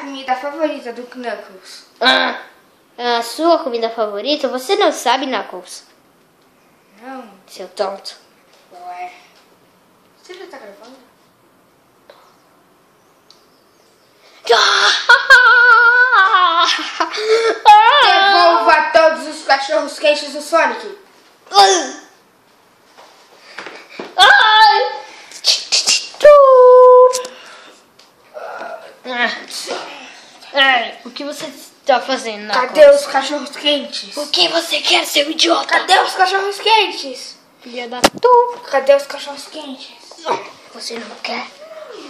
comida favorita do Knuckles? A sua comida favorita? Você não sabe, Knuckles? Não. Seu tonto. Ué. Você já tá gravando? Devolva todos os cachorros quentes do Sonic. O que você está fazendo, Knuckles? Cadê os cachorros quentes? O que você quer, seu idiota? Cadê os cachorros quentes? Filha da tu. Cadê os cachorros quentes? Você não quer?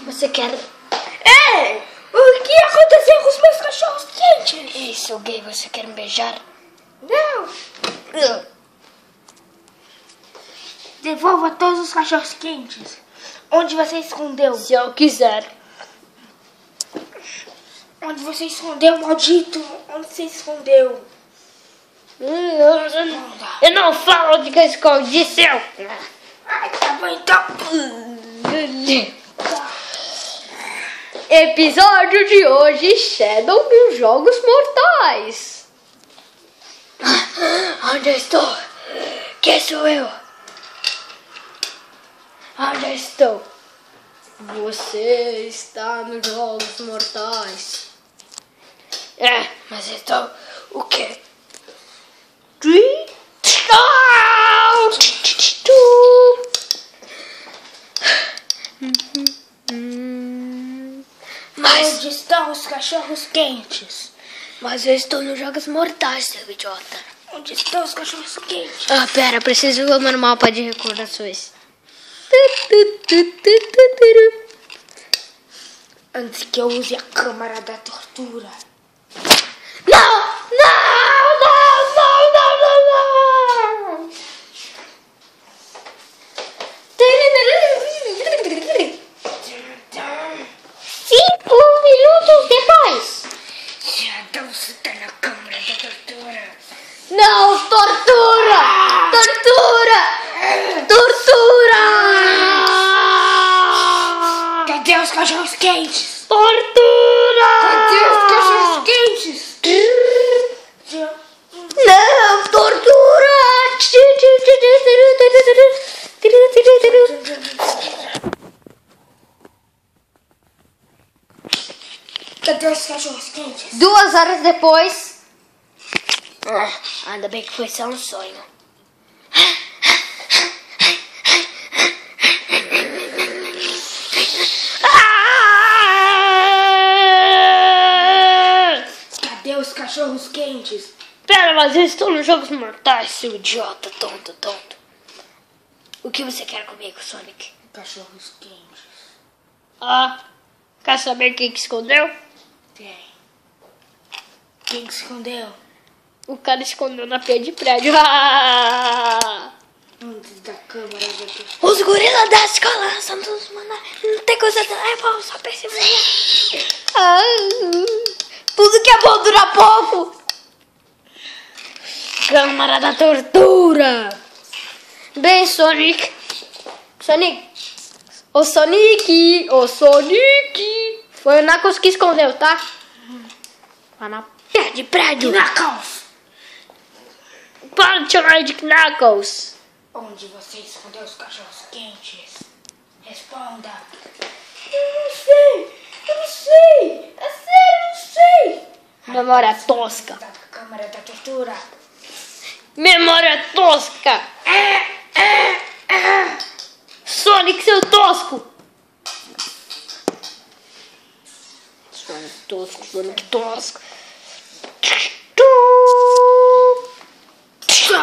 Você quer... Ei! O que aconteceu com os meus cachorros quentes? Ei, seu gay, você quer me beijar? Não! Devolva todos os cachorros quentes. Onde você escondeu? Se eu quiser. Onde você escondeu, maldito? Onde você escondeu? Eu não falo de que eu escondi, seu. Ai, tá bom então. Episódio de hoje, Shadow e os Jogos Mortais. Onde estou? Quem sou eu? Onde estou? Você está nos Jogos Mortais. Mas estou... O quê? Onde estão os cachorros quentes? Mas eu estou nos Jogos Mortais, seu idiota. Onde estão os cachorros quentes? Pera, preciso arrumar um mapa de recordações. Antes que eu use a câmara da tortura. Não! Cinco minutos depois. Shadow, você tá na câmara da tortura. Não, tortura! Cadê os cachorros quentes? Tortura! Cadê os cachorros quentes? Não, tortura! Cadê os cachorros quentes? 2 horas depois. Ainda bem que foi só um sonho. Cadê os cachorros quentes? Pera, mas eu estou nos Jogos Mortais, seu idiota, tonto. O que você quer comigo, Sonic? Cachorros quentes. Quer saber quem que escondeu? Tem. Quem que escondeu? O cara escondeu na pia de prédio. Antes da câmara da tortura. Os gorilas da escola são todos mandados. Não tem coisa de levar, só perceber. Tudo que é bom dura pouco. Câmara da tortura. Bem, Sonic. Ô Sonic. Foi o Knuckles que escondeu, tá? Lá na pé de prédio. Knuckles! Para de chamar de Knuckles. Onde você escondeu os cachorros quentes? Responda. Eu não sei. É sério, eu não sei. Memória tosca. Da câmara da tortura. Memória tosca. Sonic, seu tosco. Sonic tosco. A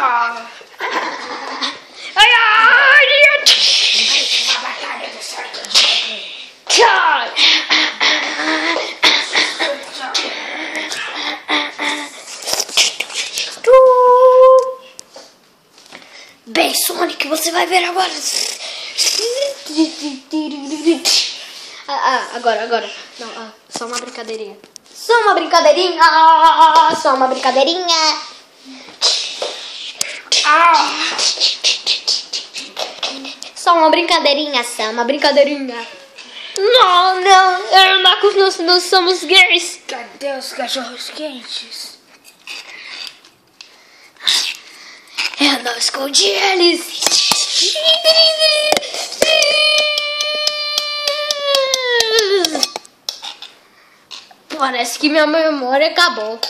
batalha do Sonic. Bem, Sonic, você vai ver agora. Agora. Não, só uma brincadeirinha. Só uma brincadeirinha. Só uma brincadeirinha. Não, eu e o Marcos não somos gays. Cadê os cachorros quentes? Eu não escondi eles. Parece que minha memória acabou.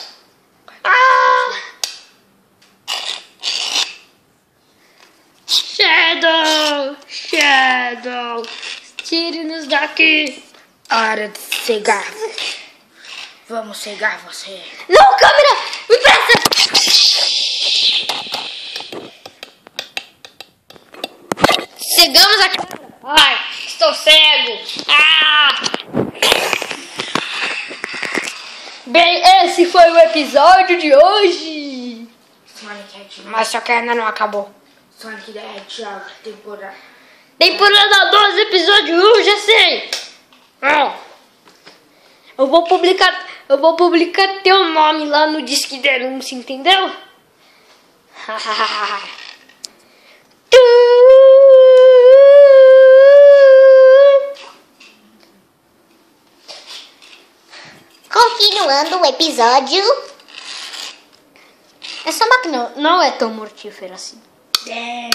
Shadow, tire-nos daqui. Hora de cegar. Vamos cegar você. Não, câmera, me presta. Cegamos a câmera. Ai, estou cego. Bem, esse foi o episódio de hoje. Sonic Hedgehog. Mas só que ainda não acabou. Sonic the Hedgehog, temporada. Temporada 12, episódio 1, já sei. Eu vou publicar teu nome lá no Disque Denúncia, entendeu? Continuando o episódio. Essa máquina não é tão mortífera assim. É.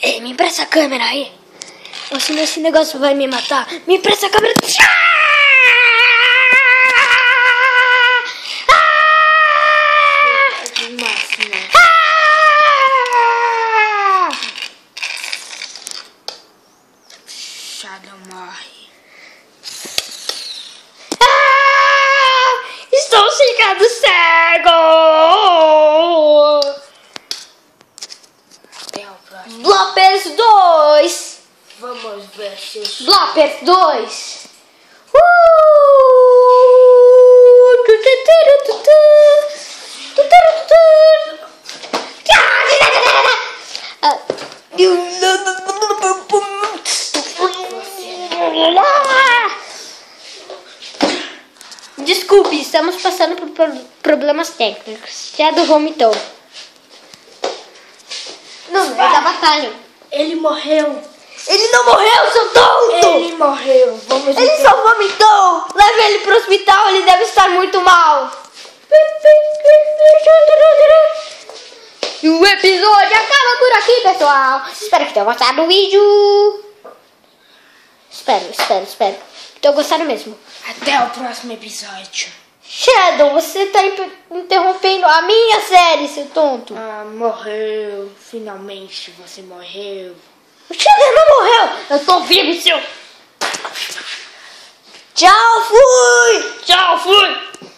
Ei, me empresta a câmera aí. Ou senão esse negócio vai me matar. Me empresta a câmera. Shadow morre. Estou ficando cego. Até o próximo. Bloppers 2. Vamos ver se os... Bloppers 2. Desculpe, estamos passando por problemas técnicos. Shadow vomitou. No meio da batalha. Ele morreu. Ele não morreu, seu tonto! Ele morreu. Vamos Ele só vomitou! Leve ele pro hospital, ele deve estar muito mal. E o episódio acaba por aqui, pessoal. Espero que tenham gostado do vídeo. Espero. Tenham gostado mesmo. Até o próximo episódio. Shadow, você tá interrompendo a minha série, seu tonto. Morreu. Finalmente você morreu. O Shadow não morreu. Eu tô vivo, seu. Tchau, fui.